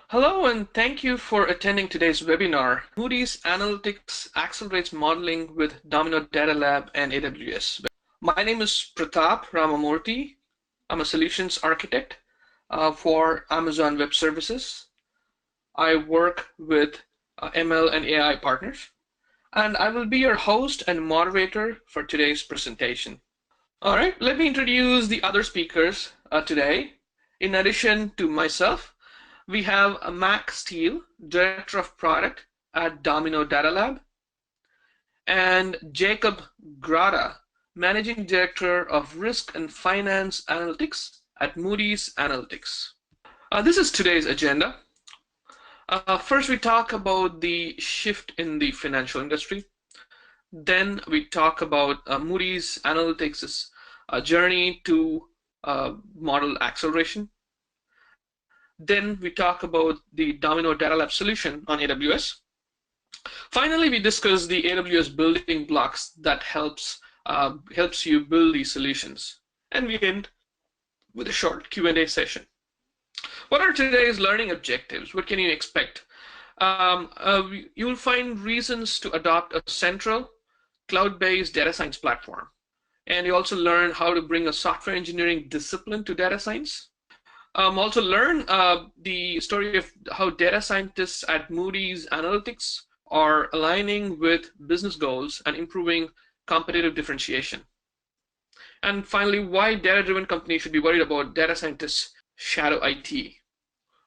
Hello, and thank you for attending today's webinar. Moody's Analytics Accelerates Modeling with Domino Data Lab and AWS. My name is Pratap Ramamurthy. I'm a solutions architect for Amazon Web Services. I work with ML and AI partners, and I will be your host and moderator for today's presentation. All right, let me introduce the other speakers today. In addition to myself, we have Mac Steele, Director of Product at Domino Data Lab, and Jacob Grada, Managing Director of Risk and Finance Analytics at Moody's Analytics. This is today's agenda. First, we talk about the shift in the financial industry. Then we talk about Moody's Analytics' journey to model acceleration. Then we talk about the Domino Data Lab solution on AWS. Finally, we discuss the AWS building blocks that helps you build these solutions. And we end with a short Q&A session. What are today's learning objectives? What can you expect? You will find reasons to adopt a central cloud-based data science platform. And you also learn how to bring a software engineering discipline to data science. Also learn the story of how data scientists at Moody's Analytics are aligning with business goals and improving competitive differentiation. And finally, why data-driven companies should be worried about data scientists' shadow IT.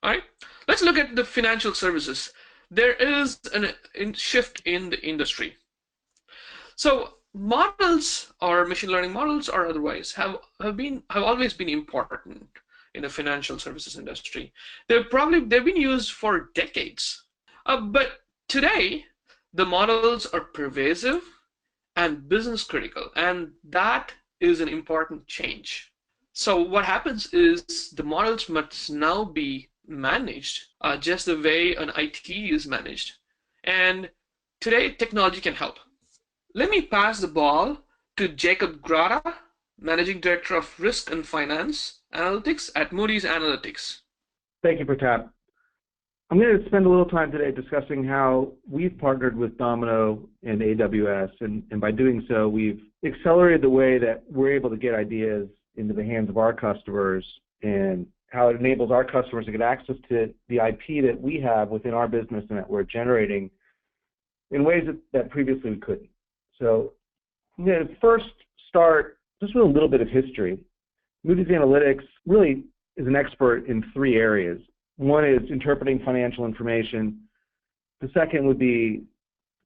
All right, let's look at the financial services. There is a shift in the industry. So models, or machine learning models or otherwise, have always been important in the financial services industry. They've been used for decades. But today, the models are pervasive and business critical, and that is an important change. So what happens is the models must now be managed just the way an IT is managed. And today, technology can help. Let me pass the ball to Jacob Grada, Managing Director of Risk and Finance Analytics at Moody's Analytics. Thank you, Pratap. I'm going to spend a little time today discussing how we've partnered with Domino and AWS, and by doing so, we've accelerated the way that we're able to get ideas into the hands of our customers and how it enables our customers to get access to the IP that we have within our business and that we're generating in ways that previously we couldn't. So I'm going to first start just with a little bit of history. Moody's Analytics really is an expert in three areas. One is interpreting financial information. The second would be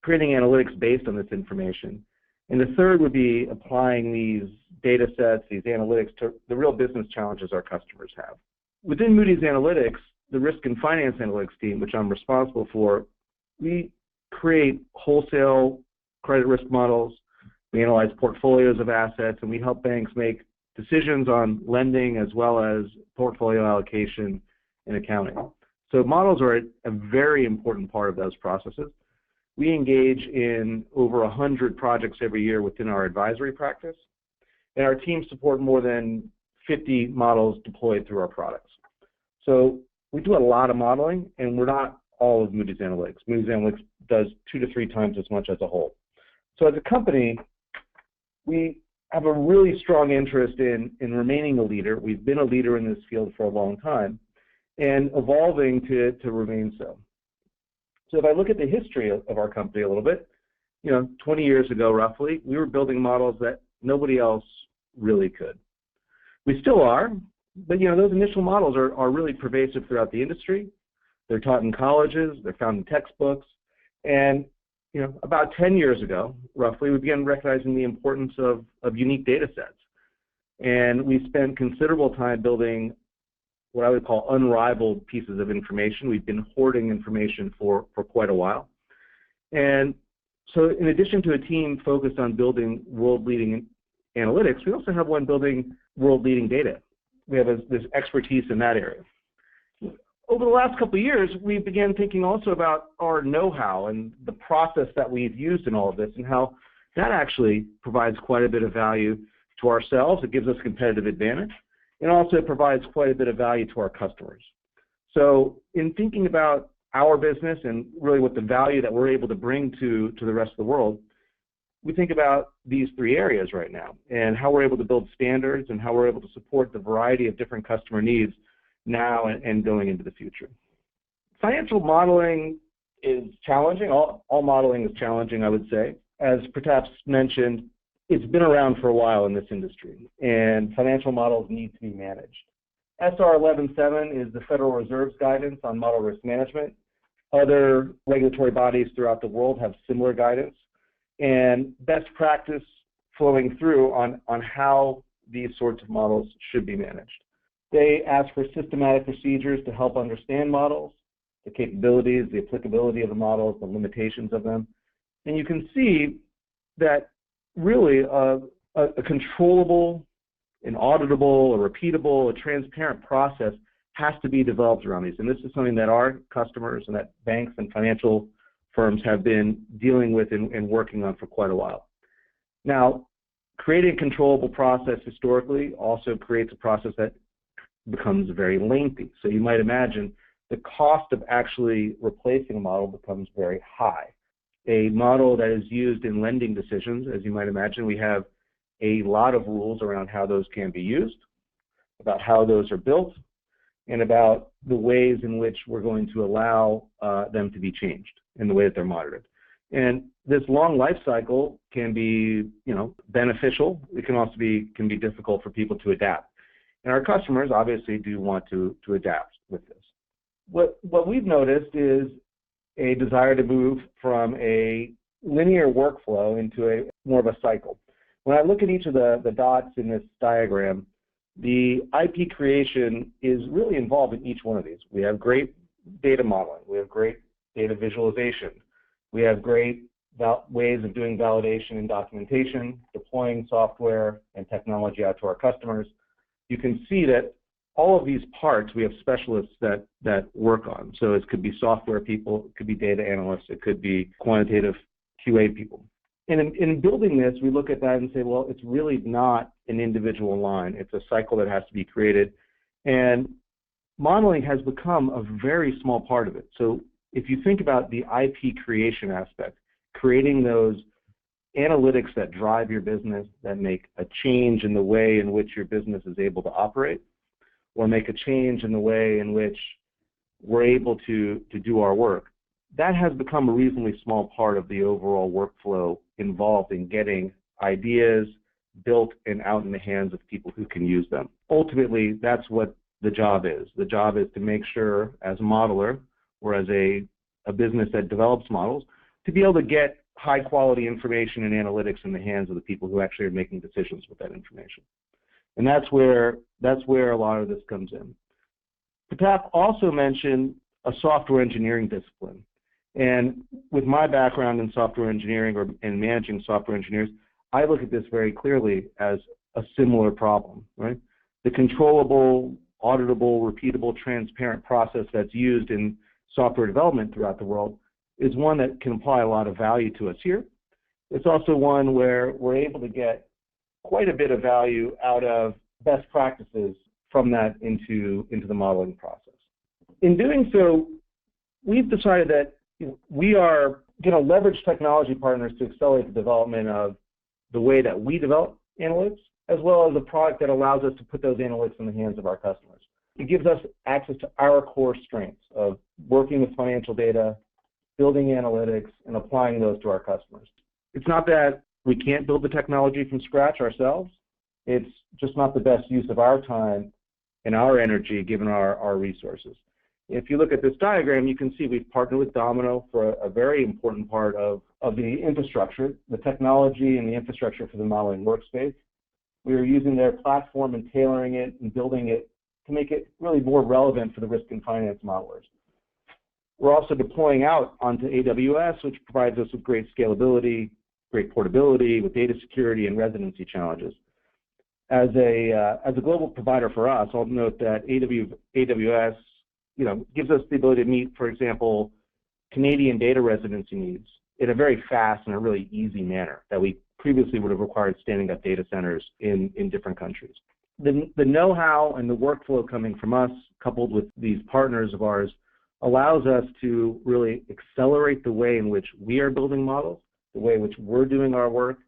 creating analytics based on this information. And the third would be applying these data sets, these analytics, to the real business challenges our customers have. Within Moody's Analytics, the Risk and Finance Analytics team, which I'm responsible for, we create wholesale credit risk models. We analyze portfolios of assets, and we help banks make decisions on lending as well as portfolio allocation and accounting. So models are a very important part of those processes. We engage in over 100 projects every year within our advisory practice, and our teams support more than 50 models deployed through our products. So we do a lot of modeling, and we're not all of Moody's Analytics. Moody's Analytics does 2 to 3 times as much as a whole. So as a company, we have a really strong interest in remaining a leader. We've been a leader in this field for a long time and evolving to remain so. So if I look at the history of our company a little bit, 20 years ago roughly, we were building models that nobody else really could. We still are, but those initial models are really pervasive throughout the industry. They're taught in colleges, they're found in textbooks, and about 10 years ago, roughly, we began recognizing the importance of unique data sets. And we spent considerable time building what I would call unrivaled pieces of information. We've been hoarding information for quite a while. And so in addition to a team focused on building world-leading analytics, we also have one building world-leading data. We have this expertise in that area. Over the last couple of years, we began thinking also about our know-how and the process that we've used in all of this and how that actually provides quite a bit of value to ourselves. It gives us competitive advantage, and also it provides quite a bit of value to our customers. So in thinking about our business and really what the value that we're able to bring to the rest of the world, we think about these three areas right now and how we're able to build standards and how we're able to support the variety of different customer needs now and going into the future. Financial modeling is challenging. All modeling is challenging, I would say. As Pratap mentioned, it's been around for a while in this industry, and financial models need to be managed. SR 11.7 is the Federal Reserve's guidance on model risk management. Other regulatory bodies throughout the world have similar guidance and best practice flowing through on how these sorts of models should be managed. They ask for systematic procedures to help understand models, the capabilities, the applicability of the models, the limitations of them. And you can see that really a controllable, an auditable, a repeatable, a transparent process has to be developed around these. And this is something that our customers and that banks and financial firms have been dealing with and working on for quite a while. Now, creating a controllable process historically also creates a process that becomes very lengthy. So you might imagine the cost of actually replacing a model becomes very high. A model that is used in lending decisions, as you might imagine, we have a lot of rules around how those can be used, about how those are built, and about the ways in which we're going to allow them to be changed in the way that they're monitored. And this long life cycle can be, beneficial. It can also be difficult for people to adapt. And our customers obviously do want to adapt with this. What we've noticed is a desire to move from a linear workflow into more of a cycle. When I look at each of the dots in this diagram, the IP creation is really involved in each one of these. We have great data modeling. We have great data visualization. We have great ways of doing validation and documentation, deploying software and technology out to our customers. You can see that all of these parts, we have specialists that work on. So it could be software people, it could be data analysts, it could be quantitative QA people. And in building this, we look at that and say, well, it's really not an individual line. It's a cycle that has to be created. And modeling has become a very small part of it. So if you think about the IP creation aspect, creating those analytics that drive your business, that make a change in the way in which your business is able to operate, or make a change in the way in which we're able to do our work, that has become a reasonably small part of the overall workflow involved in getting ideas built and out in the hands of people who can use them. Ultimately, that's what the job is. The job is to make sure, as a modeler or as a business that develops models, to be able to get high-quality information and analytics in the hands of the people who actually are making decisions with that information. And that's where a lot of this comes in. Pratap also mentioned a software engineering discipline. And with my background in software engineering and managing software engineers, I look at this very clearly as a similar problem, right? The controllable, auditable, repeatable, transparent process that's used in software development throughout the world is one that can apply a lot of value to us here. It's also one where we're able to get quite a bit of value out of best practices from that into the modeling process. In doing so, we've decided that we are going to leverage technology partners to accelerate the development of the way that we develop analytics, as well as a product that allows us to put those analytics in the hands of our customers. It gives us access to our core strengths of working with financial data, building analytics, and applying those to our customers. It's not that we can't build the technology from scratch ourselves. It's just not the best use of our time and our energy given our resources. If you look at this diagram, you can see we've partnered with Domino for a very important part of the infrastructure, the technology and the infrastructure for the modeling workspace. We are using their platform and tailoring it and building it to make it really more relevant for the risk and finance modelers. We're also deploying out onto AWS, which provides us with great scalability, great portability with data security and residency challenges. As a global provider for us, I'll note that AWS gives us the ability to meet, for example, Canadian data residency needs in a very fast and a really easy manner that we previously would have required standing up data centers in different countries. The know-how and the workflow coming from us, coupled with these partners of ours, allows us to really accelerate the way in which we are building models, the way in which we're doing our work,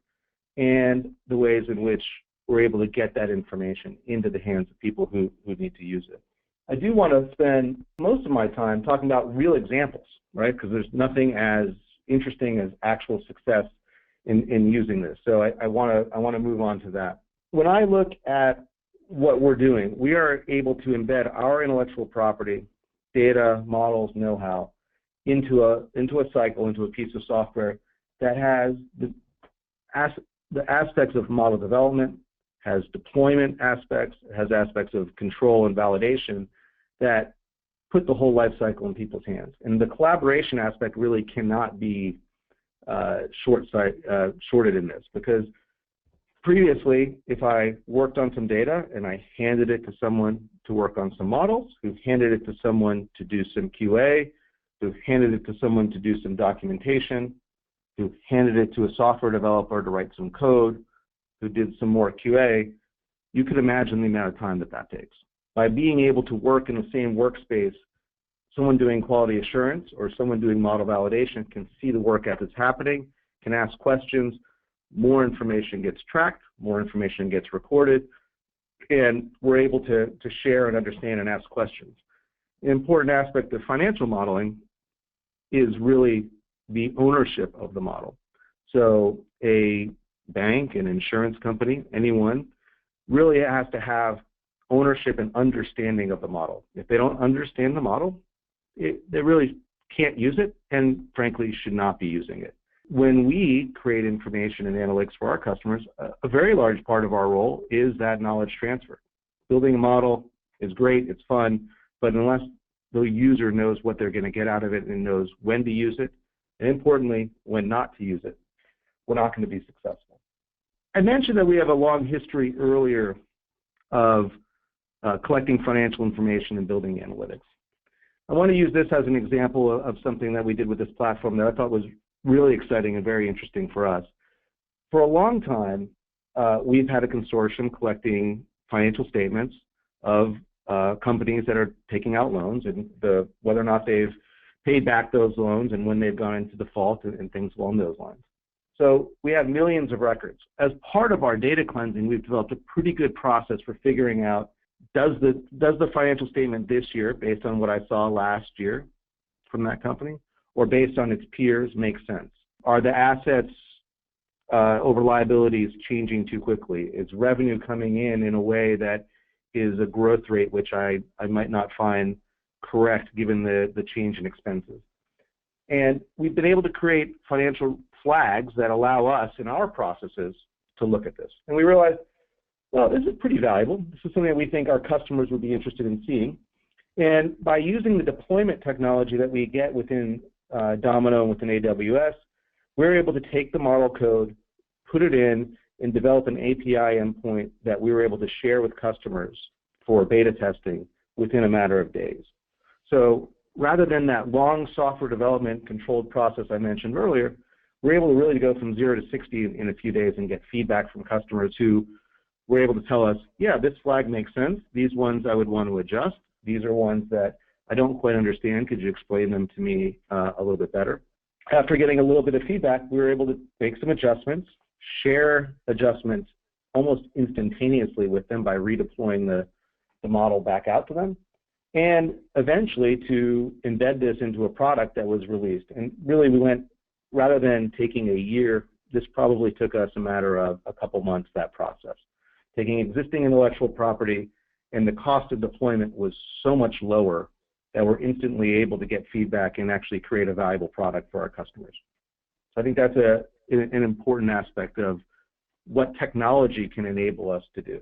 and the ways in which we're able to get that information into the hands of people who need to use it. I do want to spend most of my time talking about real examples, right? Because there's nothing as interesting as actual success in using this. So I want to move on to that. When I look at what we're doing, we are able to embed our intellectual property, data, models, know-how into a cycle, into a piece of software that has the aspects of model development, has deployment aspects, has aspects of control and validation that put the whole life cycle in people's hands. And the collaboration aspect really cannot be shorted in this, because previously, if I worked on some data and I handed it to someone to work on some models, who handed it to someone to do some QA, who handed it to someone to do some documentation, who handed it to a software developer to write some code, who did some more QA, you could imagine the amount of time that takes. By being able to work in the same workspace, someone doing quality assurance or someone doing model validation can see the work as it's happening, can ask questions, more information gets tracked, more information gets recorded, and we're able to share and understand and ask questions. An important aspect of financial modeling is really the ownership of the model. So a bank, an insurance company, anyone really has to have ownership and understanding of the model. If they don't understand the model, they really can't use it and frankly should not be using it. When we create information and analytics for our customers, a very large part of our role is that knowledge transfer. Building a model is great, it's fun, but unless the user knows what they're going to get out of it and knows when to use it, and importantly, when not to use it, we're not going to be successful. I mentioned that we have a long history earlier of collecting financial information and building analytics. I want to use this as an example of something that we did with this platform that I thought was really exciting and very interesting for us. For a long time, we've had a consortium collecting financial statements of companies that are taking out loans and whether or not they've paid back those loans and when they've gone into default and things along those lines. So we have millions of records. As part of our data cleansing, we've developed a pretty good process for figuring out does the financial statement this year, based on what I saw last year from that company, or based on its peers, make sense? Are the assets over liabilities changing too quickly? Is revenue coming in a way that is a growth rate which I might not find correct given the change in expenses? And we've been able to create financial flags that allow us in our processes to look at this. And we realized, well, this is pretty valuable. This is something that we think our customers would be interested in seeing. And by using the deployment technology that we get within Domino and within AWS, we're able to take the model code, put it in, and develop an API endpoint that we were able to share with customers for beta testing within a matter of days. So rather than that long software development controlled process I mentioned earlier, we're able to really go from 0 to 60 in a few days and get feedback from customers who were able to tell us, yeah, this flag makes sense. These ones I would want to adjust. These are ones that I don't quite understand. Could you explain them to me a little bit better? After getting a little bit of feedback, we were able to make some adjustments, share adjustments almost instantaneously with them by redeploying the model back out to them, and eventually to embed this into a product that was released. And really we went, rather than taking a year, this probably took us a matter of a couple months, that process. Taking existing intellectual property, and the cost of deployment was so much lower that we're instantly able to get feedback and actually create a valuable product for our customers. So I think that's an important aspect of what technology can enable us to do.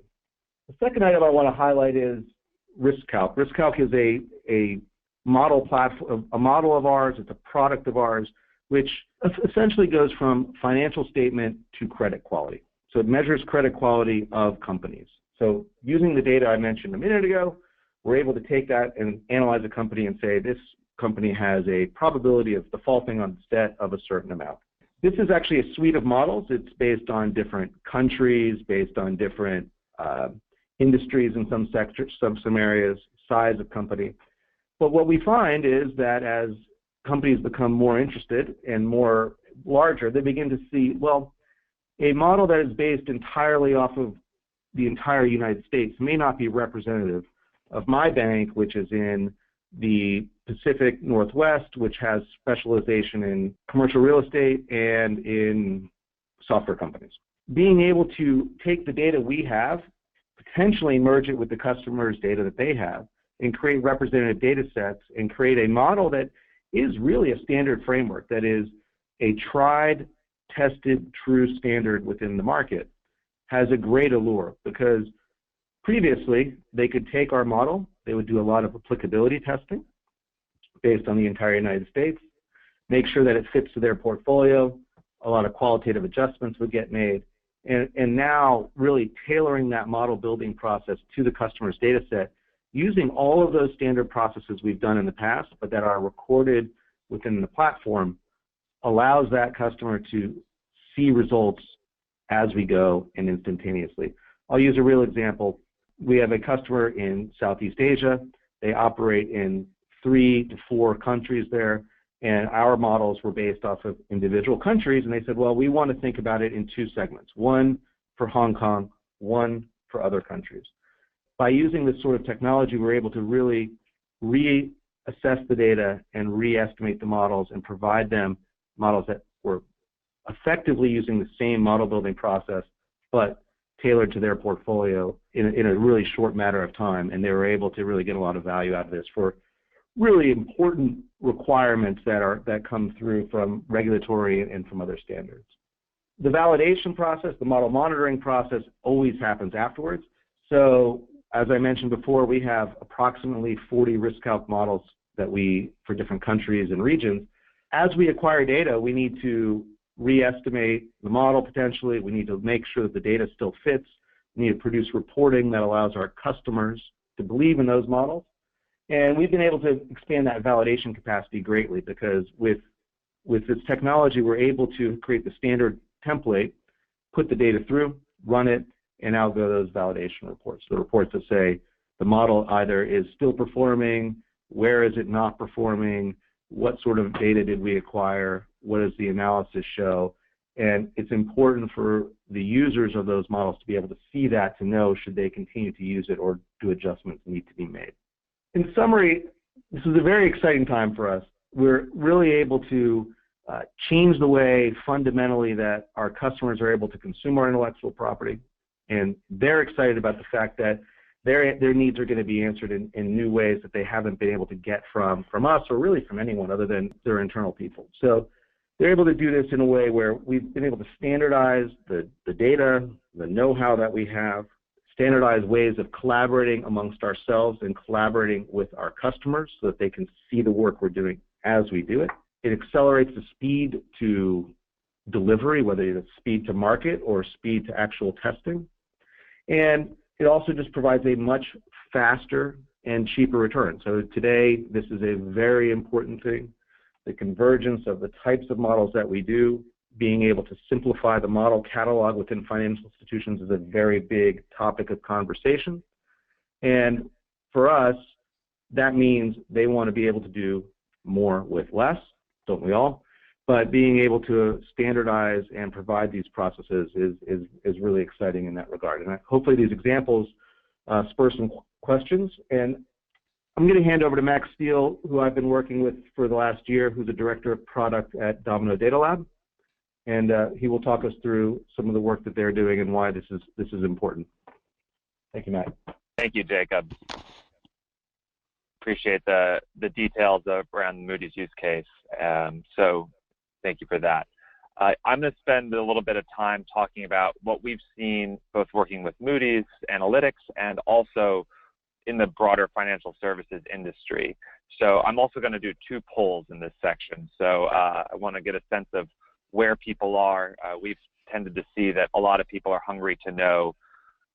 The second item I want to highlight is RiskCalc. RiskCalc is a model platform, a model of ours, it's a product of ours, which essentially goes from financial statement to credit quality. So it measures credit quality of companies. So using the data I mentioned a minute ago, we're able to take that and analyze a company and say this company has a probability of defaulting on its debt of a certain amount. This is actually a suite of models. It's based on different countries, based on different industries in some sectors, some areas, size of company. But what we find is that as companies become more interested and more larger, they begin to see, well, a model that is based entirely off of the entire United States may not be representative of my bank, which is in the Pacific Northwest, which has specialization in commercial real estate and in software companies. Being able to take the data we have, potentially merge it with the customer's data that they have, and create representative data sets and create a model that is really a standard framework, that is a tried, tested, true standard within the market, has a great allure, because previously they could take our model, they would do a lot of applicability testing based on the entire United States, make sure that it fits to their portfolio, a lot of qualitative adjustments would get made, and now really tailoring that model building process to the customer's data set, using all of those standard processes we've done in the past, but that are recorded within the platform, allows that customer to see results as we go and instantaneously. I'll use a real example. We have a customer in Southeast Asia. They operate in 3 to 4 countries there, and our models were based off of individual countries, and they said, well, we want to think about it in 2 segments, one for Hong Kong, one for other countries. By using this sort of technology, we're able to really reassess the data and re-estimate the models and provide them models that were effectively using the same model building process, but tailored to their portfolio in a really short matter of time, and they were able to really get a lot of value out of this for really important requirements that come through from regulatory and from other standards. The validation process, the model monitoring process, always happens afterwards. So as I mentioned before, we have approximately 40 RiskCalc models that for different countries and regions. As we acquire data, we need to re-estimate the model potentially. We need to make sure that the data still fits. We need to produce reporting that allows our customers to believe in those models. And we've been able to expand that validation capacity greatly, because with this technology, we're able to create the standard template, put the data through, run it, and now go to those validation reports. The reports that say the model either is still performing, where is it not performing, what sort of data did we acquire, what does the analysis show, and it's important for the users of those models to be able to see that, to know should they continue to use it or do adjustments need to be made. In summary, this is a very exciting time for us. We're really able to change the way fundamentally that our customers are able to consume our intellectual property, and they're excited about the fact that their needs are going to be answered in new ways that they haven't been able to get from us, or really from anyone other than their internal people. So they're able to do this in a way where we've been able to standardize the data, the know-how that we have, standardize ways of collaborating amongst ourselves and collaborating with our customers so that they can see the work we're doing as we do it. It accelerates the speed to delivery, whether it's speed to market or speed to actual testing. And it also just provides a much faster and cheaper return. So today, this is a very important thing. The convergence of the types of models that we do, being able to simplify the model catalog within financial institutions, is a very big topic of conversation. And for us, that means they want to be able to do more with less, don't we all? But being able to standardize and provide these processes is really exciting in that regard. And hopefully these examples spur some questions. And I'm going to hand over to Max Steele, who I've been working with for the last year, who's the Director of Product at Domino Data Lab. And he will talk us through some of the work that they're doing and why this is important. Thank you, Matt. Thank you, Jacob. Appreciate the details around Moody's use case. So thank you for that. I'm going to spend a little bit of time talking about what we've seen both working with Moody's Analytics and also in the broader financial services industry. So I'm also going to do 2 polls in this section. So I want to get a sense of where people are. We've tended to see that a lot of people are hungry to know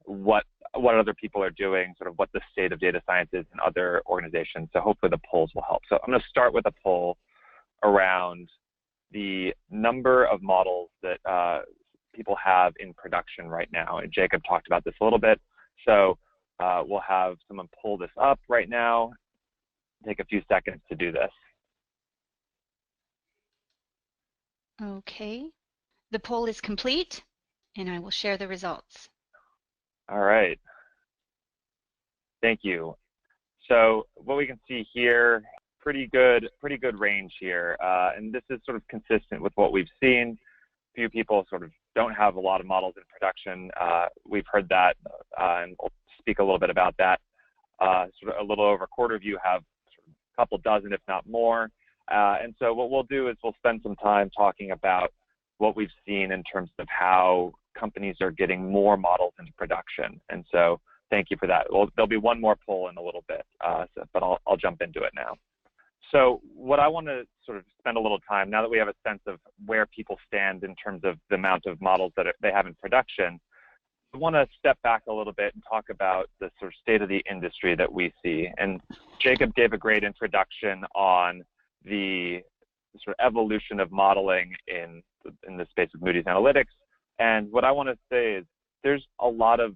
what other people are doing, sort of what the state of data science is in other organizations. So hopefully the polls will help. So I'm going to start with a poll around the number of models that people have in production right now. And Jacob talked about this a little bit. So We'll have someone pull this up right now. Take a few seconds to do this. Okay, the poll is complete, and I will share the results. All right. Thank you. So what we can see here, pretty good range here, and this is sort of consistent with what we've seen. Few people sort of don't have a lot of models in production. We've heard that, and we'll speak a little bit about that. Sort of a little over a quarter of you have sort of a couple dozen, if not more. And so what we'll do is we'll spend some time talking about what we've seen in terms of how companies are getting more models into production. And so thank you for that. Well, there'll be one more poll in a little bit, but I'll jump into it now. So what I want to sort of spend a little time, now that we have a sense of where people stand in terms of the amount of models that they have in production, I want to step back a little bit and talk about the sort of state of the industry that we see. And Jacob gave a great introduction on the sort of evolution of modeling in the space of Moody's Analytics. And what I want to say is there's a lot of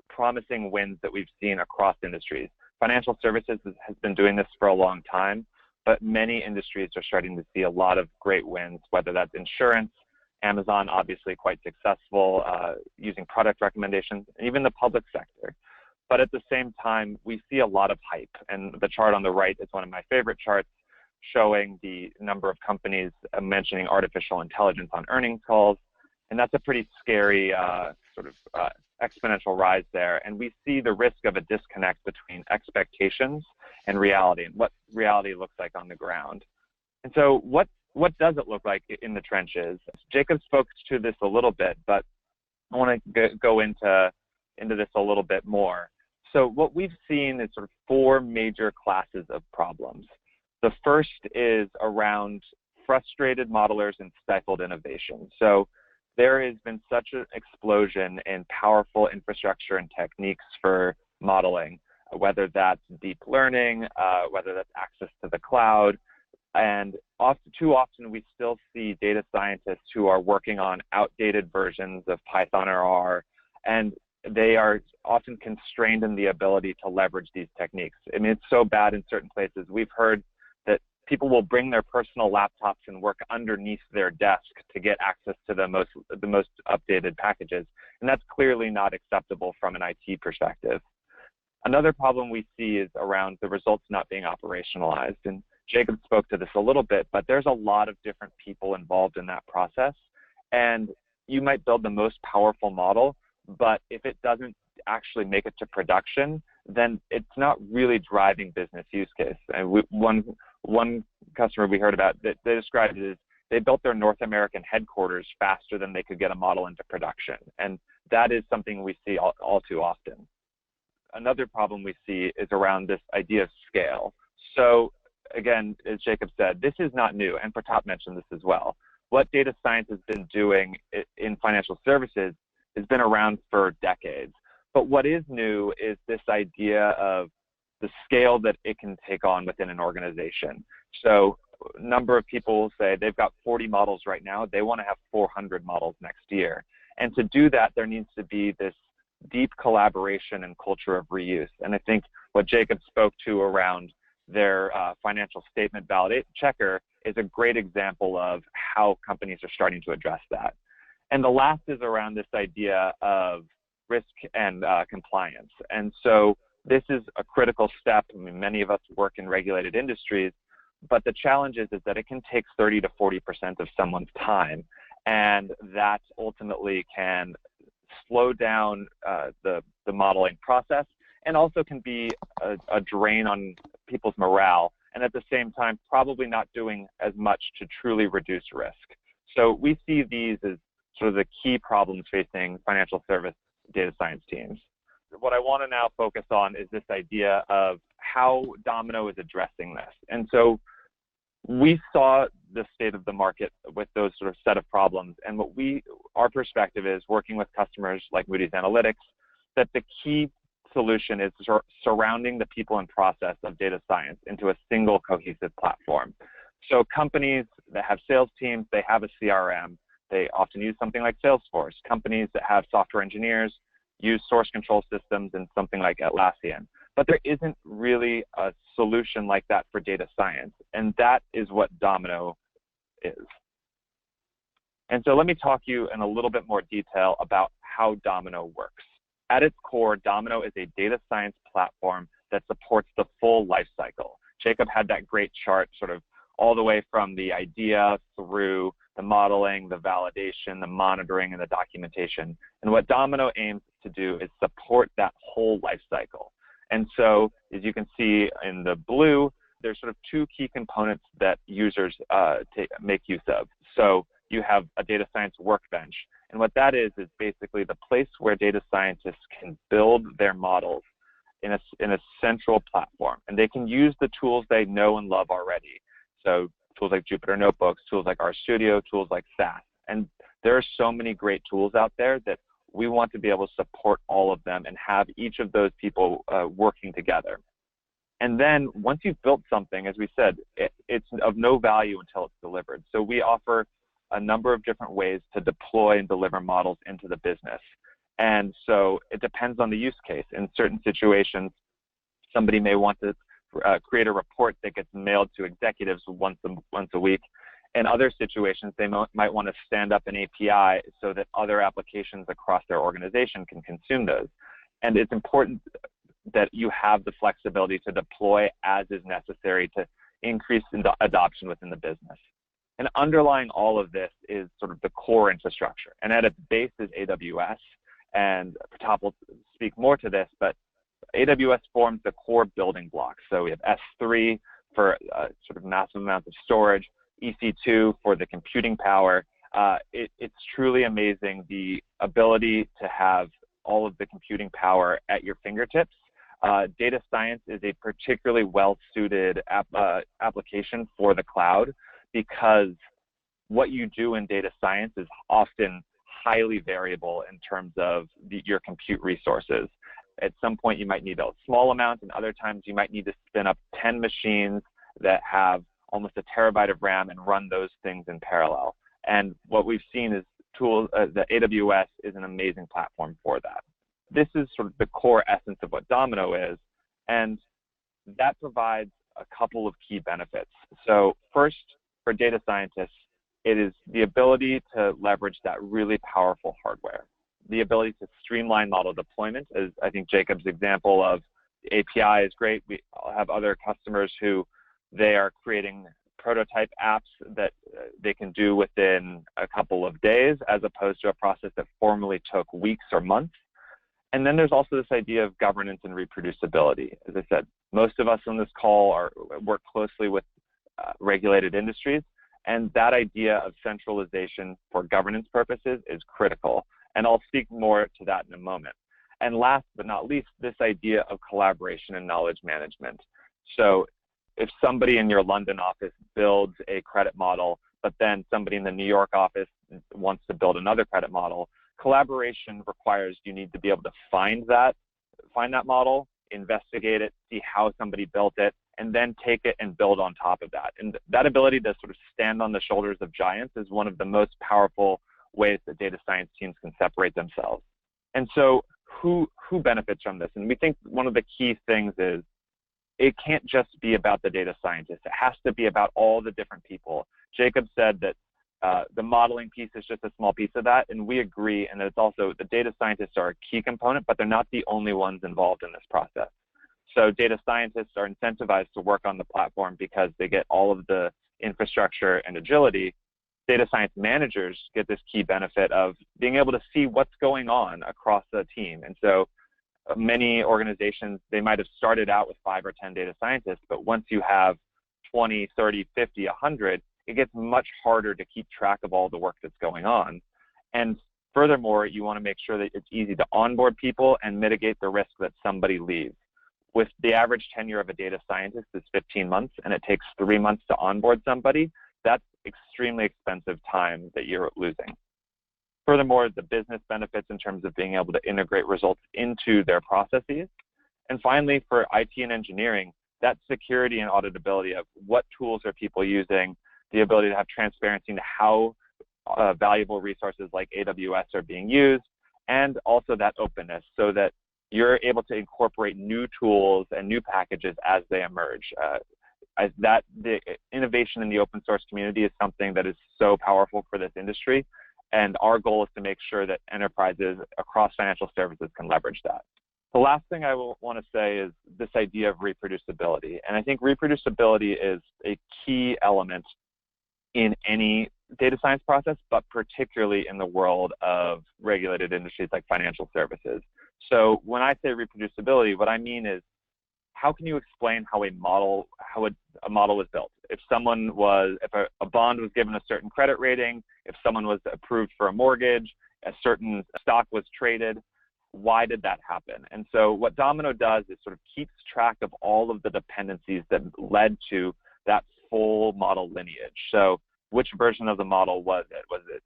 promising wins that we've seen across industries. Financial services has been doing this for a long time, but many industries are starting to see a lot of great wins, whether that's insurance, Amazon, obviously quite successful using product recommendations, and even the public sector. But at the same time, we see a lot of hype. And the chart on the right is one of my favorite charts, showing the number of companies mentioning artificial intelligence on earnings calls. And that's a pretty scary sort of exponential rise there. And we see the risk of a disconnect between expectations and reality, and what reality looks like on the ground. And so what does it look like in the trenches? Jacob spoke to this a little bit, but I want to go into this a little bit more. So what we've seen is sort of four major classes of problems. The first is around frustrated modelers and stifled innovation. So there has been such an explosion in powerful infrastructure and techniques for modeling, whether that's deep learning, whether that's access to the cloud. And too often we still see data scientists who are working on outdated versions of Python or R, and they are often constrained in the ability to leverage these techniques. I mean, it's so bad in certain places. We've heard that people will bring their personal laptops and work underneath their desk to get access to the most updated packages, and that's clearly not acceptable from an IT perspective. Another problem we see is around the results not being operationalized, and Jacob spoke to this a little bit, but there's a lot of different people involved in that process, and you might build the most powerful model, but if it doesn't actually make it to production, then it's not really driving business use case. And one customer we heard about, that they described it as they built their North American headquarters faster than they could get a model into production. And that is something we see all too often. Another problem we see is around this idea of scale. So again, as Jacob said, this is not new, and Pratap mentioned this as well. What data science has been doing in financial services has been around for decades. But what is new is this idea of the scale that it can take on within an organization. So a number of people say they've got 40 models right now. They want to have 400 models next year. And to do that, there needs to be this deep collaboration and culture of reuse. And I think what Jacob spoke to around their financial statement validate checker is a great example of how companies are starting to address that. And the last is around this idea of risk and compliance. And so this is a critical step. I mean, many of us work in regulated industries, but the challenge is that it can take 30 to 40% of someone's time. And that ultimately can slow down the modeling process, and also can be a drain on people's morale, and at the same time probably not doing as much to truly reduce risk. So we see these as sort of the key problems facing financial service data science teams. What I want to now focus on is this idea of how Domino is addressing this. And so we saw the state of the market with those sort of set of problems, and our perspective is, working with customers like Moody's Analytics, that the key solution is surrounding the people and process of data science into a single cohesive platform. So companies that have sales teams, they have a CRM. They often use something like Salesforce. Companies that have software engineers use source control systems in something like Atlassian. But there isn't really a solution like that for data science, and that is what Domino is. And so let me talk to you in a little bit more detail about how Domino works. At its core, Domino is a data science platform that supports the full life cycle. Jacob had that great chart sort of all the way from the idea through the modeling, the validation, the monitoring, and the documentation. And what Domino aims to do is support that whole life cycle. And so, as you can see in the blue, there's sort of two key components that users make use of. So you have a data science workbench. And what that is basically the place where data scientists can build their models in a central platform. And they can use the tools they know and love already. So tools like Jupyter Notebooks, tools like RStudio, tools like SAS. And there are so many great tools out there that we want to be able to support all of them and have each of those people working together. And then once you've built something, as we said, it's of no value until it's delivered. So we offer a number of different ways to deploy and deliver models into the business. And so it depends on the use case. In certain situations, somebody may want to create a report that gets mailed to executives once a week. In other situations, they might want to stand up an API so that other applications across their organization can consume those. And it's important that you have the flexibility to deploy as is necessary to increase adoption within the business. And underlying all of this is sort of the core infrastructure. And at its base is AWS. And Pratap will speak more to this, but AWS forms the core building blocks. So we have S3 for sort of massive amounts of storage, EC2 for the computing power. It's truly amazing, the ability to have all of the computing power at your fingertips. Data science is a particularly well-suited application for the cloud because what you do in data science is often highly variable in terms of your compute resources. At some point, you might need a small amount, and other times you might need to spin up 10 machines that have almost a terabyte of RAM and run those things in parallel. And what we've seen is tools, the AWS is an amazing platform for that. This is sort of the core essence of what Domino is, and that provides a couple of key benefits. So first, for data scientists, it is the ability to leverage that really powerful hardware, the ability to streamline model deployment, as I think Jacob's example of the API is great. We have other customers who they are creating prototype apps that they can do within a couple of days, as opposed to a process that formerly took weeks or months. And then there's also this idea of governance and reproducibility. As I said, most of us on this call work closely with regulated industries, and that idea of centralization for governance purposes is critical. And I'll speak more to that in a moment. And last but not least, this idea of collaboration and knowledge management. So if somebody in your London office builds a credit model, but then somebody in the New York office wants to build another credit model, collaboration requires you need to be able to find that model, investigate it, see how somebody built it, and then take it and build on top of that. And that ability to sort of stand on the shoulders of giants is one of the most powerful ways that data science teams can separate themselves. And so who benefits from this? And we think one of the key things is it can't just be about the data scientist. It has to be about all the different people. Jacob said that the modeling piece is just a small piece of that, and we agree, and it's also the data scientists are a key component, but they're not the only ones involved in this process. So data scientists are incentivized to work on the platform because they get all of the infrastructure and agility. Data science managers get this key benefit of being able to see what's going on across the team. And so many organizations, they might have started out with 5 or 10 data scientists, but once you have 20, 30, 50, 100, it gets much harder to keep track of all the work that's going on. And furthermore, you want to make sure that it's easy to onboard people and mitigate the risk that somebody leaves. With the average tenure of a data scientist is 15 months, and it takes 3 months to onboard somebody, that's extremely expensive time that you're losing. Furthermore, the business benefits in terms of being able to integrate results into their processes. And finally, for IT and engineering, that security and auditability of what tools are people using, the ability to have transparency into how valuable resources like AWS are being used, and also that openness so that you're able to incorporate new tools and new packages as they emerge. The innovation in the open source community is something that is so powerful for this industry, and our goal is to make sure that enterprises across financial services can leverage that. The last thing I will want to say is this idea of reproducibility, and I think reproducibility is a key element in any data science process, but particularly in the world of regulated industries like financial services. So when I say reproducibility, what I mean is, how can you explain how a model was built? If a bond was given a certain credit rating, if someone was approved for a mortgage, a certain stock was traded, why did that happen? And so what Domino does is sort of keeps track of all of the dependencies that led to that full model lineage. So which version of the model was it? Was it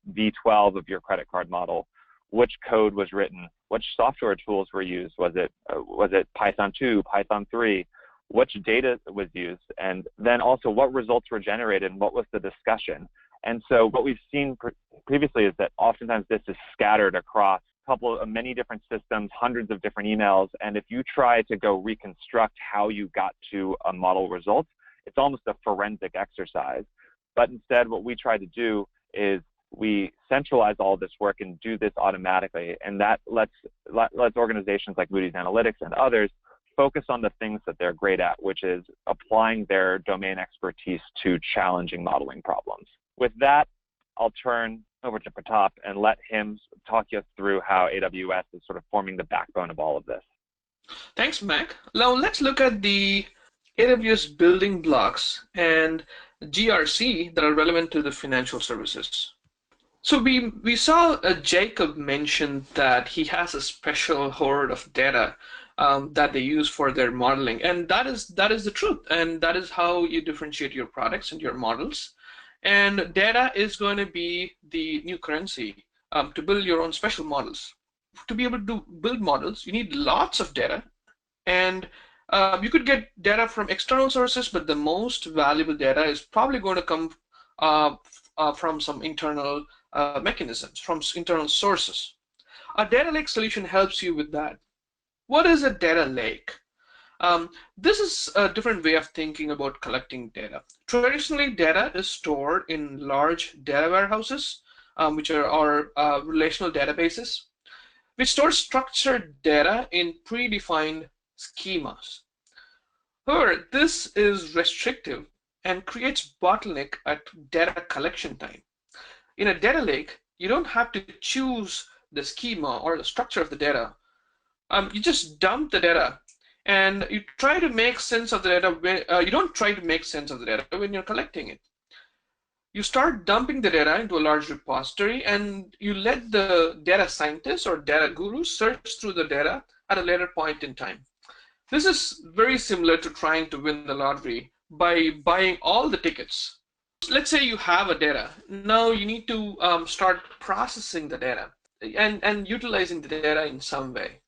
V12 of your credit card model? Which code was written? Which software tools were used? Was it Python 2, Python 3? Which data was used? And then also what results were generated and what was the discussion? And so what we've seen previously is that oftentimes this is scattered across many different systems, hundreds of different emails. And if you try to go reconstruct how you got to a model result, it's almost a forensic exercise. But instead, what we try to do is we centralize all this work and do this automatically, and that lets organizations like Moody's Analytics and others focus on the things that they're great at, which is applying their domain expertise to challenging modeling problems. With that, I'll turn over to Pratap and let him talk you through how AWS is sort of forming the backbone of all of this. Thanks, Mac. Now let's look at the AWS building blocks and GRC that are relevant to the financial services. So we saw Jacob mention that he has a special hoard of data that they use for their modeling, and that is the truth, and that is how you differentiate your products and your models. And data is going to be the new currency to build your own special models. To be able to build models, you need lots of data, and you could get data from external sources, but the most valuable data is probably going to come from some internal mechanisms, from internal sources. A data lake solution helps you with that. What is a data lake? This is a different way of thinking about collecting data. Traditionally, data is stored in large data warehouses, which are our relational databases, which store structured data in predefined schemas. However, this is restrictive and creates bottleneck at data collection time. In a data lake, you don't have to choose the schema or the structure of the data. You just dump the data, and you try to make sense of the data. You don't try to make sense of the data when you're collecting it. You start dumping the data into a large repository, and you let the data scientists or data gurus search through the data at a later point in time. This is very similar to trying to win the lottery by buying all the tickets. Let's say you have a data. Now you need to start processing the data and utilizing the data in some way.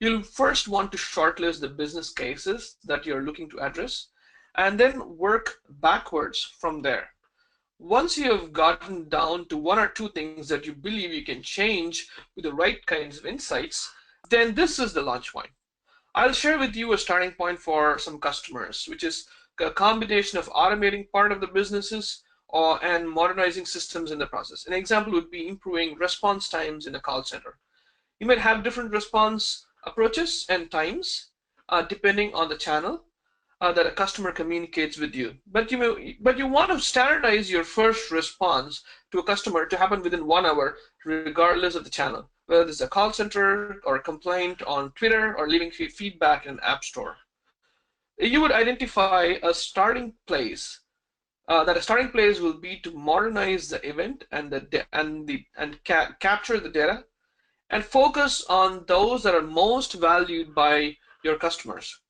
You'll first want to shortlist the business cases that you're looking to address, and then work backwards from there. Once you have gotten down to one or two things that you believe you can change with the right kinds of insights, then this is the launch point. I'll share with you a starting point for some customers, which is a combination of automating part of the businesses and modernizing systems in the process. An example would be improving response times in a call center. You might have different response approaches and times depending on the channel that a customer communicates with you. But you want to standardize your first response to a customer to happen within 1 hour, regardless of the channel, whether it's a call center or a complaint on Twitter or leaving feedback in an app store. You would identify a starting place. That a starting place will be to modernize the event and capture the data, and focus on those that are most valued by your customers.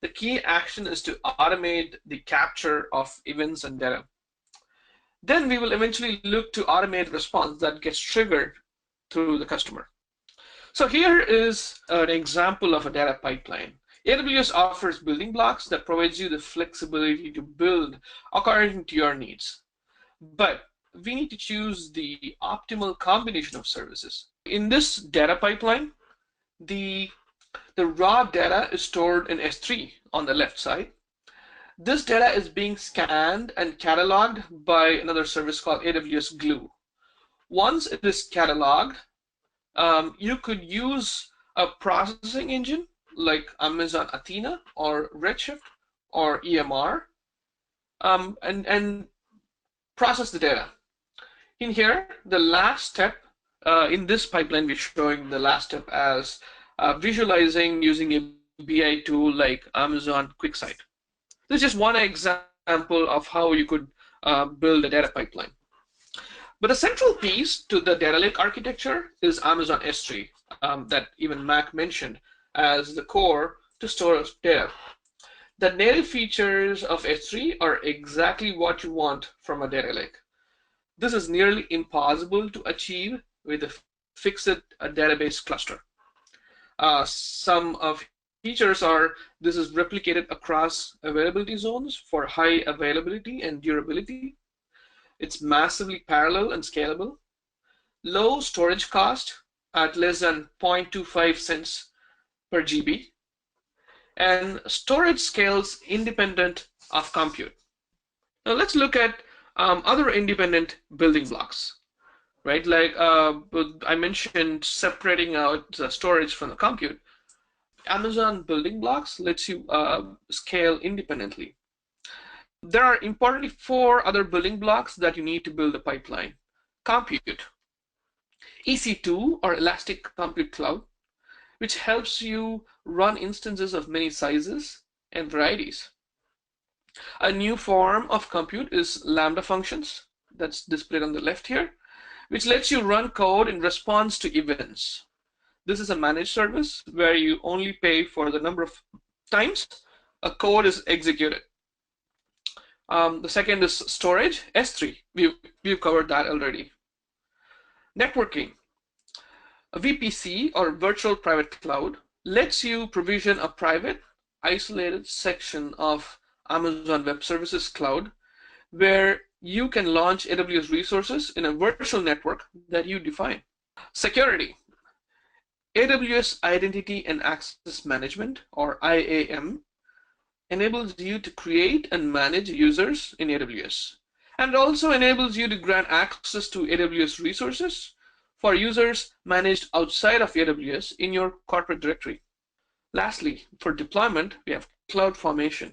The key action is to automate the capture of events and data. Then we will eventually look to automate response that gets triggered through the customer. So here is an example of a data pipeline. AWS offers building blocks that provides you the flexibility to build according to your needs. But we need to choose the optimal combination of services. in this data pipeline, the raw data is stored in S3 on the left side. This data is being scanned and cataloged by another service called AWS Glue. Once it is cataloged, you could use a processing engine like Amazon Athena or Redshift or EMR and process the data. In here, the last step in this pipeline, we're showing the last step as visualizing using a BI tool like Amazon QuickSight. This is just one example of how you could build a data pipeline. But the central piece to the data lake architecture is Amazon S3 that even Mac mentioned as the core to store data. The native features of S3 are exactly what you want from a data lake. This is nearly impossible to achieve with a fixed database cluster. Some of features are this is replicated across availability zones for high availability and durability. It's massively parallel and scalable. Low storage cost at less than 0.25 cents per GB. And storage scales independent of compute. Now let's look at other independent building blocks, right? Like I mentioned separating out the storage from the compute. Amazon building blocks lets you scale independently. There are importantly 4 other building blocks that you need to build a pipeline. Compute, EC2 or Elastic Compute Cloud, which helps you run instances of many sizes and varieties. A new form of compute is Lambda functions, that's displayed on the left here, which lets you run code in response to events. This is a managed service where you only pay for the number of times a code is executed. The second is storage, S3. We've covered that already. Networking. A VPC or virtual private cloud lets you provision a private, isolated section of Amazon Web Services cloud where you can launch AWS resources in a virtual network that you define. Security. AWS Identity and Access Management, or IAM, enables you to create and manage users in AWS. And it also enables you to grant access to AWS resources for users managed outside of AWS in your corporate directory. Lastly, for deployment, we have CloudFormation.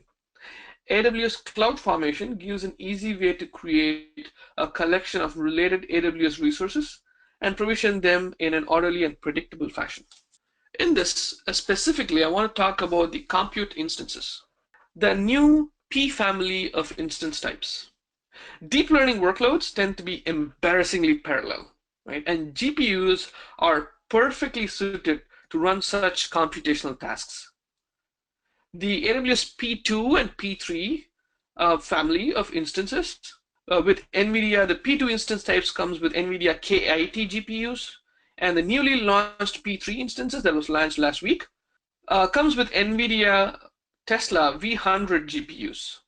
AWS CloudFormation gives an easy way to create a collection of related AWS resources and provision them in an orderly and predictable fashion. In this, specifically, I want to talk about the compute instances. The new P family of instance types. Deep learning workloads tend to be embarrassingly parallel, right? And GPUs are perfectly suited to run such computational tasks. The AWS P2 and P3 family of instances with NVIDIA, the P2 instance types comes with NVIDIA KIT GPUs, and the newly launched P3 instances that was launched last week comes with NVIDIA Tesla V100 GPUs.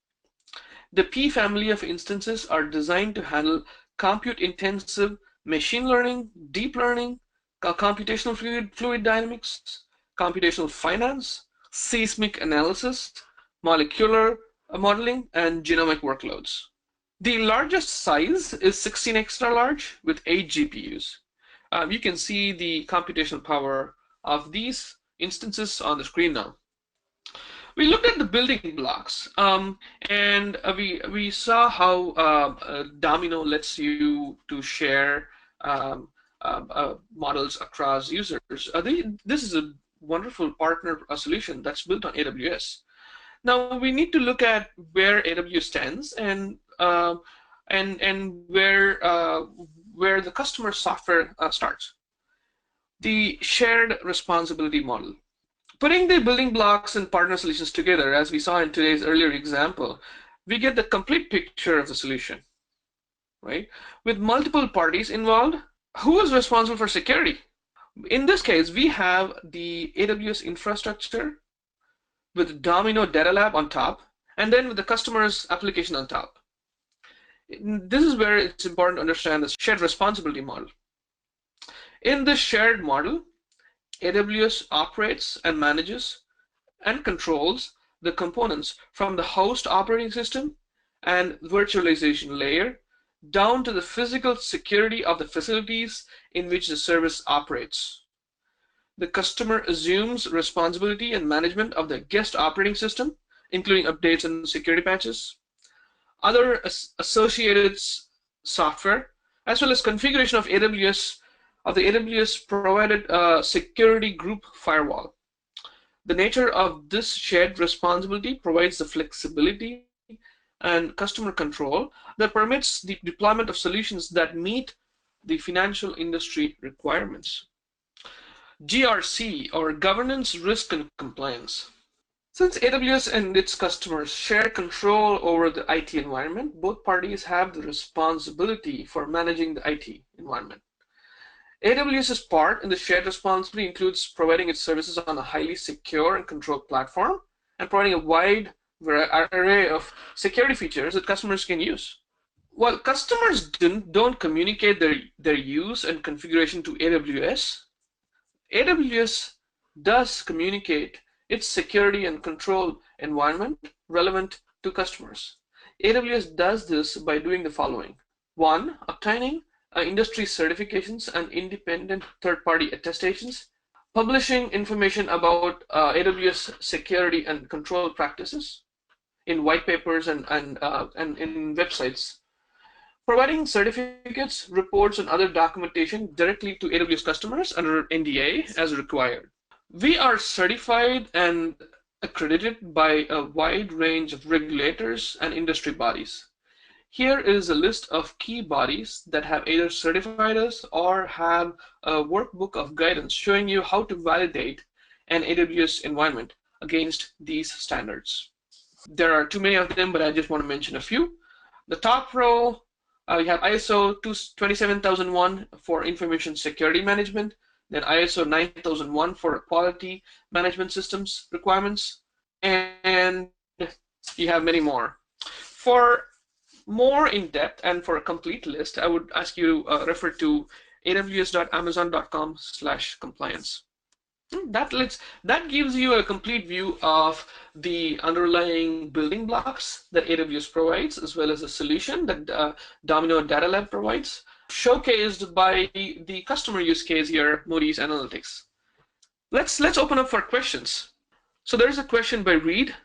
The P family of instances are designed to handle compute-intensive machine learning, deep learning, computational fluid dynamics, computational finance, seismic analysis, molecular modeling, and genomic workloads. The largest size is 16 extra large with 8 GPUs. You can see the computational power of these instances on the screen now. We looked at the building blocks, and we saw how Domino lets you to share models across users. This is a wonderful partner solution that's built on AWS. Now we need to look at where AWS stands and where the customer software starts. The shared responsibility model. Putting the building blocks and partner solutions together, as we saw in today's earlier example, we get the complete picture of the solution, right? With multiple parties involved, who is responsible for security? In this case, we have the AWS infrastructure with Domino Data Lab on top, and then with the customer's application on top. This is where it's important to understand the shared responsibility model. In this shared model, AWS operates and manages and controls the components from the host operating system and virtualization layer down to the physical security of the facilities in which the service operates. The customer assumes responsibility and management of the guest operating system, including updates and security patches, other associated software, as well as configuration of the AWS provided security group firewall. The nature of this shared responsibility provides the flexibility and customer control that permits the deployment of solutions that meet the financial industry requirements. GRC, or Governance, Risk, and Compliance. Since AWS and its customers share control over the IT environment, both parties have the responsibility for managing the IT environment. AWS's part in the shared responsibility includes providing its services on a highly secure and controlled platform and providing a wide array of security features that customers can use. While customers don't communicate their use and configuration to AWS does communicate its security and control environment relevant to customers. AWS does this by doing the following. One, obtaining industry certifications and independent third-party attestations, publishing information about AWS security and control practices in white papers and in websites, providing certificates, reports, and other documentation directly to AWS customers under NDA as required. We are certified and accredited by a wide range of regulators and industry bodies. Here is a list of key bodies that have either certified us or have a workbook of guidance showing you how to validate an AWS environment against these standards. There are too many of them, but I just want to mention a few. The top row, we have ISO 27001 for information security management, then ISO 9001 for quality management systems requirements, and you have many more. For more in-depth and for a complete list, I would ask you to refer to aws.amazon.com/compliance. That gives you a complete view of the underlying building blocks that AWS provides, as well as a solution that Domino Data Lab provides, showcased by the customer use case here, Moody's Analytics. Let's open up for questions. So there's a question by Reed.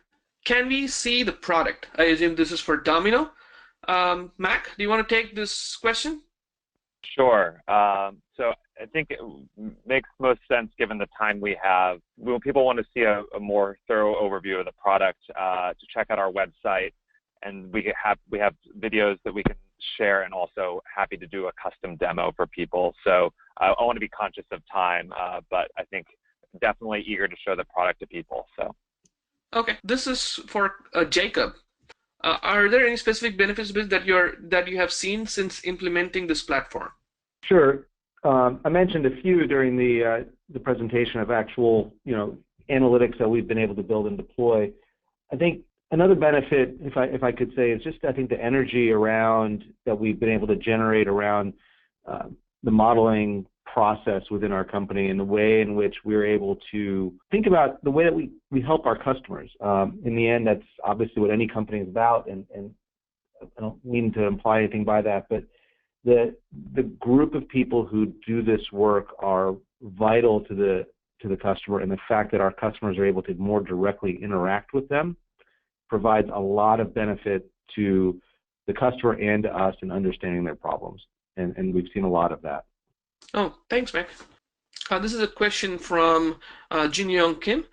Can we see the product? I assume this is for Domino. Mac, do you want to take this question? Sure. So I think it makes most sense given the time we have. When people want to see a more thorough overview of the product, to check out our website, and we have videos that we can share, and also happy to do a custom demo for people. So I want to be conscious of time, but I think definitely eager to show the product to people. So. Okay, this is for Jacob. Are there any specific benefits that you have seen since implementing this platform? Sure. I mentioned a few during the presentation of actual analytics that we've been able to build and deploy. I think another benefit, if I could say, is just I think the energy around that we've been able to generate around the modeling process within our company and the way in which we're able to think about the way that we help our customers. In the end, that's obviously what any company is about, and I don't mean to imply anything by that, but the group of people who do this work are vital to the customer, and the fact that our customers are able to more directly interact with them provides a lot of benefit to the customer and to us in understanding their problems, and we've seen a lot of that. Oh, thanks, Mac. This is a question from Jin Young Kim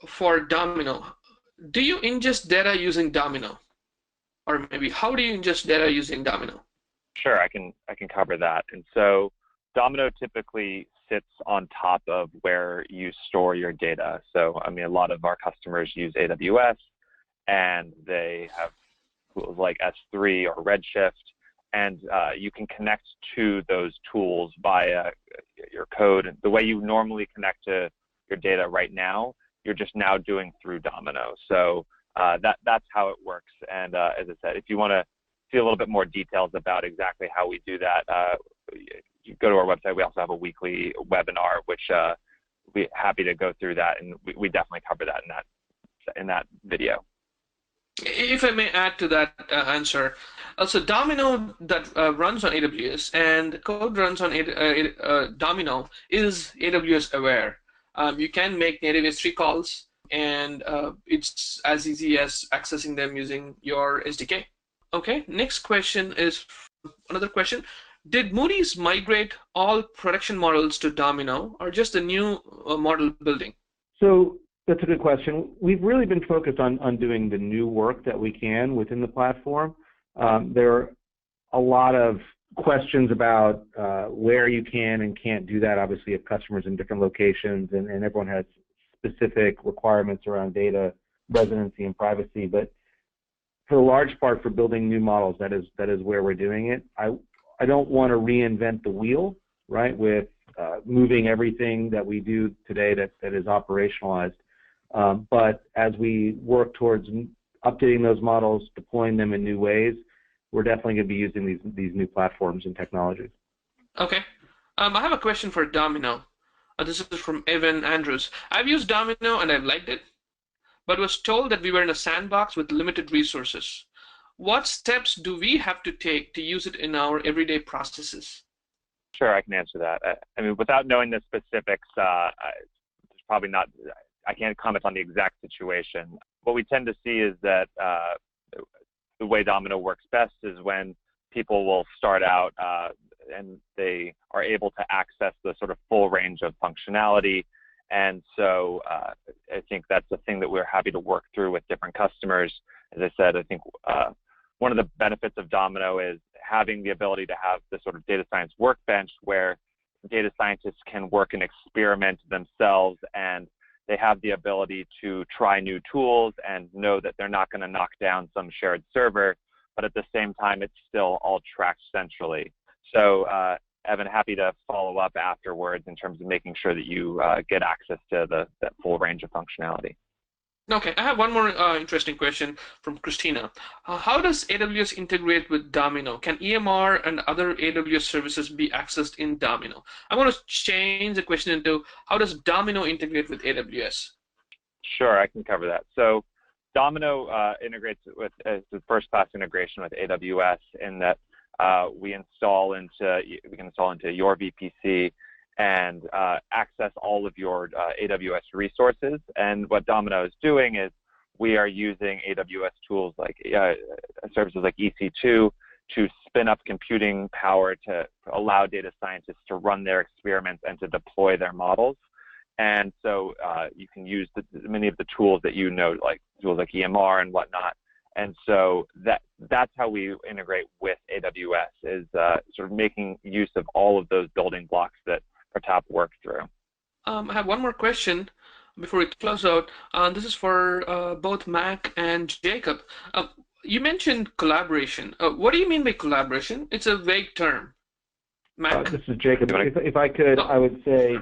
for Domino. Do you ingest data using Domino? Or maybe how do you ingest data using Domino? Sure, I can cover that. And so Domino typically sits on top of where you store your data. So, I mean, a lot of our customers use AWS, and they have tools like S3 or Redshift, and you can connect to those tools via your code. The way you normally connect to your data right now, you're just now doing through Domino. So that's how it works. And as I said, if you want to see a little bit more details about exactly how we do that, you go to our website, we also have a weekly webinar, which we're happy to go through that, and we definitely cover that in that video. If I may add to that answer, also Domino that runs on AWS and the code runs on Domino is AWS aware. You can make native S3 calls, and it's as easy as accessing them using your SDK. Okay, next question is another question. Did Moody's migrate all production models to Domino, or just the new model building? So that's a good question. We've really been focused on doing the new work that we can within the platform. There are a lot of questions about where you can and can't do that. Obviously, you have customers in different locations, and everyone has specific requirements around data residency and privacy. But for the large part, for building new models, that is where we're doing it. I don't want to reinvent the wheel, right, with moving everything that we do today that is operationalized. But as we work towards updating those models, deploying them in new ways, we're definitely going to be using these new platforms and technologies. Okay. I have a question for Domino. This is from Evan Andrews. I've used Domino and I've liked it, but was told that we were in a sandbox with limited resources. What steps do we have to take to use it in our everyday processes? Sure, I can answer that. I mean, without knowing the specifics, there's probably not. I can't comment on the exact situation. What we tend to see is that the way Domino works best is when people will start out and they are able to access the sort of full range of functionality. And so I think that's the thing that we're happy to work through with different customers. As I said, I think one of the benefits of Domino is having the ability to have the sort of data science workbench where data scientists can work and experiment themselves, and they have the ability to try new tools and know that they're not going to knock down some shared server, but at the same time, it's still all tracked centrally. So Evan, happy to follow up afterwards in terms of making sure that you get access to that full range of functionality. Okay, I have one more interesting question from Christina. How does AWS integrate with Domino? Can EMR and other AWS services be accessed in Domino? I want to change the question into how does Domino integrate with AWS? Sure, I can cover that. So Domino integrates with the first-class integration with AWS in that we can install into your VPC and access all of your AWS resources. And what Domino is doing is we are using AWS tools like services like EC2 to spin up computing power to allow data scientists to run their experiments and to deploy their models. And so you can use many of the tools that you know, like tools like EMR and whatnot. And so that's how we integrate with AWS, is sort of making use of all of those building blocks that Pratap worked through. I have one more question before we close out. This is for both Mac and Jacob. You mentioned collaboration. What do you mean by collaboration? It's a vague term. Mac? This is Jacob. If I could, I would say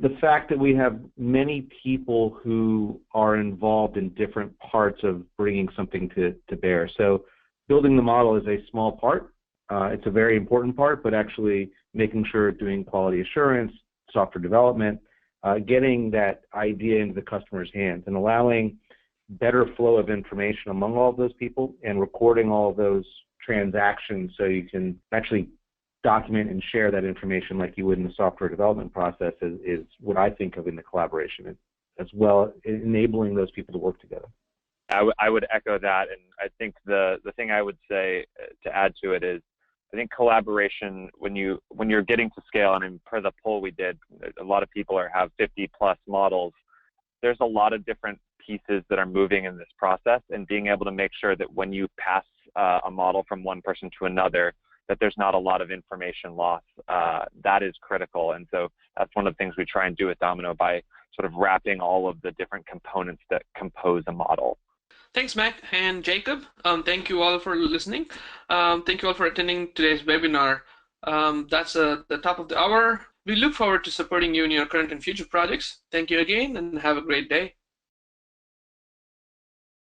the fact that we have many people who are involved in different parts of bringing something to bear. So building the model is a small part. It's a very important part, but actually making sure doing quality assurance, software development, getting that idea into the customer's hands and allowing better flow of information among all of those people and recording all of those transactions so you can actually document and share that information like you would in the software development process is what I think of in the collaboration, as well enabling those people to work together. I would echo that, and I think the thing I would say to add to it is I think collaboration, when you're getting to scale, and per the poll we did, a lot of people have 50 plus models. There's a lot of different pieces that are moving in this process, and being able to make sure that when you pass a model from one person to another, that there's not a lot of information loss. That is critical, and so that's one of the things we try and do with Domino by sort of wrapping all of the different components that compose a model. Thanks, Mac and Jacob. Thank you all for listening. Thank you all for attending today's webinar. That's the top of the hour. We look forward to supporting you in your current and future projects. Thank you again, and have a great day.